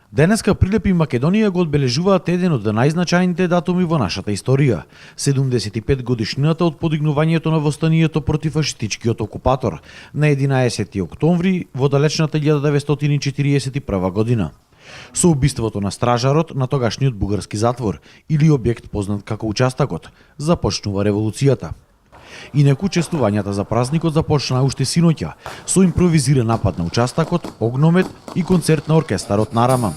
Денеска Прилеп и Македонија го одбележуваат еден од најзначајните датуми во нашата историја. 75 годишнината од подигнувањето на востанието против фашистичкиот окупатор на 11 октомври во далечната 1941 година. Со убиството на стражарот на тогашниот бугарски затвор или објект познат како Участакот, започнува револуцијата. Инаку честувањата за празникот започнаа уште синоќа со импровизиран напад на Участакот, огномет и концерт на оркестарот на Арама.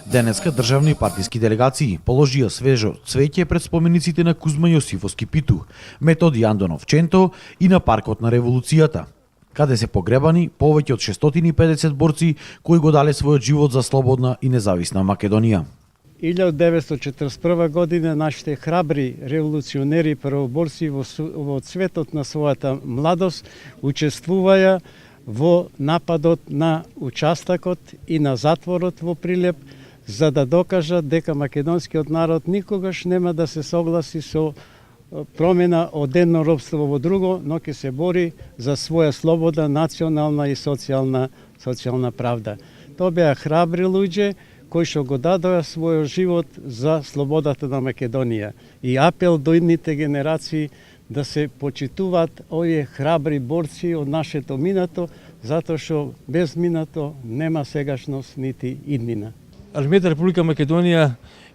Денеска државни и партиски делегации положија свежо цвеќе пред спомениците на Кузма Јосифо Скипиту, Методи Андонов Ченто и на паркот на револуцијата, каде се погребани повеќе од 650 борци кои го дале својот живот за слободна и независна Македонија. 1941 година нашите храбри револуционери првоборци во цветот на својата младост учествуваја во нападот на Участакот и на затворот во Прилеп, за да докажат дека македонскиот народ никогаш нема да се согласи со промена од едно робство во друго, но ќе се бори за своја слобода, национална и социјална правда. Тоа беа храбри луѓе кои што го дадоа својот живот за слободата на Македонија. И апел до идните генерации да се почитуваат овие храбри борци од нашето минато, затоа што без минато нема сегашност нити иднина. Армијата Република Македонија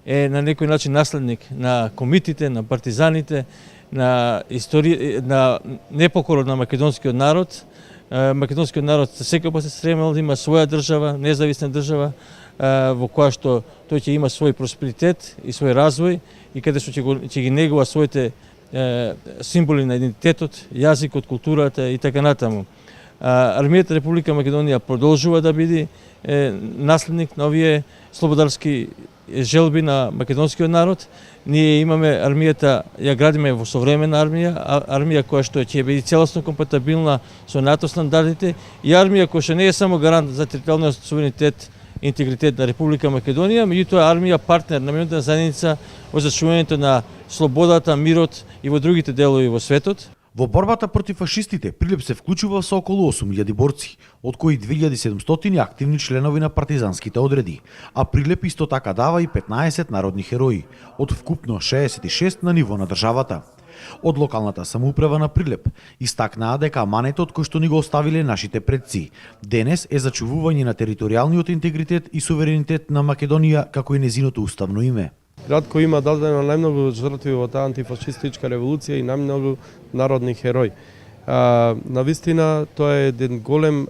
е на некој начин наследник на комитите, на партизаните, на непокорот на македонскиот народ. Македонскиот народ секогаш се стремел да има своја држава, независна држава, во која што тој ќе има свој просперитет и свој развој и каде што ќе ги негува своите символи на идентитетот, јазикот, културата и така натаму. Армијата Република Македонија продолжува да биде наследник на овие слободарски желби на македонскиот народ. Ние имаме армијата, ја градиме во современа армија која што ќе биде целосно компатибилна со НАТО стандардите и армија која што не е само гарант за територијалниот суверенитет и интегритет на Република Македонија, меѓутоа армија партнер на меѓународната заедница во зачуването на слободата, мирот и во другите делови во светот. Во борбата против фашистите Прилеп се вклучува со околу 8000 борци, од кои 2700 активни членови на партизанските одреди, а Прилеп исто така дава и 15 народни херои, од вкупно 66 на ниво на државата. Од локалната самоуправа на Прилеп истакнаа дека аманетот кој што ни го оставиле нашите предци денес е зачувување на територијалниот интегритет и суверенитет на Македонија како и незиното уставно име. Град кој има дадено најмногу жртви во таа антифашистичка револуција и најмногу народни херои. Навистина тоа е еден голем,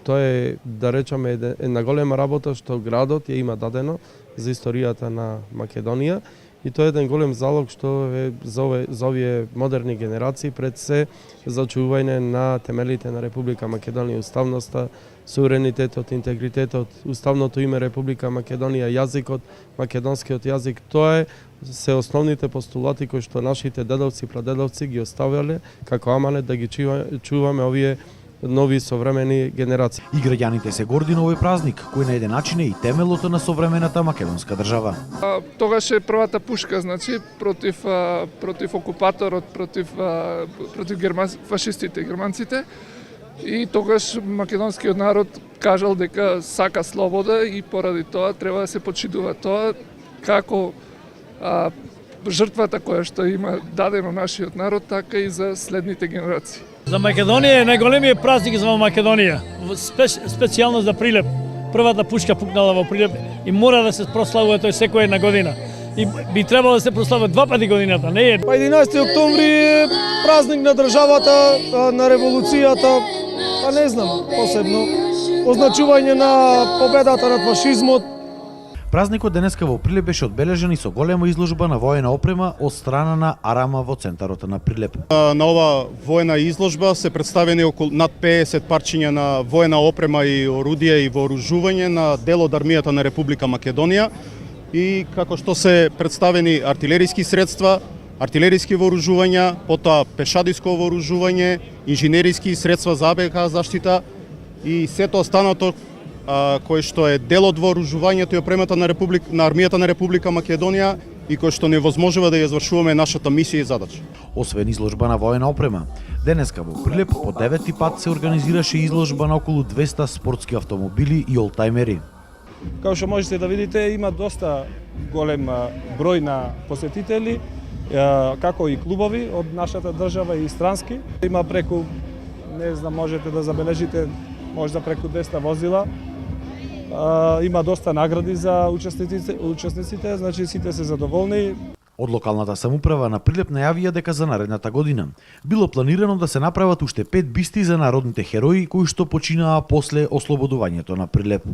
тоа е да речеме една голема работа што градот ја има дадено за историјата на Македонија и тоа е еден голем залог што е за овие модерни генерации пред се зачување на темелите на Република Македонија, уставноста, суверенитетот, интегритетот, уставното име Република Македонија, јазикот, македонскиот јазик, тоа е се основните постулати кои што нашите дедовци и прадедовци ги оставале како аманет да ги чуваме овие нови современи генерации. И граѓаните се горди на овој празник, кој на еден начин е и темелото на современата македонска држава. Тогаш е првата пушка, значи, против окупаторот, против фашистите, германците. И тогаш македонскиот народ кажал дека сака слобода и поради тоа треба да се почитува тоа како жртвата која што има дадено нашиот народ, така и за следните генерации. За Македонија е најголемиот празник за Македонија, специјално за Прилеп. Првата пушка пукнала во Прилеп и мора да се прославува тој секоја една година. И би требало да се прославува два пати годината, не е. 11 октомври е празник на државата, на револуцијата, па не знам, посебно означување на победата над фашизмот. Празникот денеска во Прилеп беше одбележен и со голема изложба на воена опрема од страна на Арама во центарот на Прилеп. На ова воена изложба се представени околу над 50 парчиња на воена опрема и орудија и вооружување на дел од армијата на Република Македонија и како што се представени артилериски средства, артилериски вооружувања, потоа пешадиско вооружување, инженериски средства за АБК заштита и сето останато кој што е дел од вооружувањето и опремата на армијата на Република Македонија и кој што невозможува да ја извршуваме нашата мисија и задача. Освен изложба на воена опрема, денеска во Прилеп по 9-ти пат се организираше изложба на околу 200 спортски автомобили и олтајмери. Како што можете да видите, има доста голем број на посетители, како и клубови од нашата држава и странски. Има преку, не знам, можете да забележите, можда преку 200 возила. Има доста награди за учесниците, значи сите се задоволни. Од локалната самоуправа на Прилеп најавија дека за наредната година било планирано да се направат уште 5 бисти за народните херои кои што починаа после ослободувањето на Прилеп.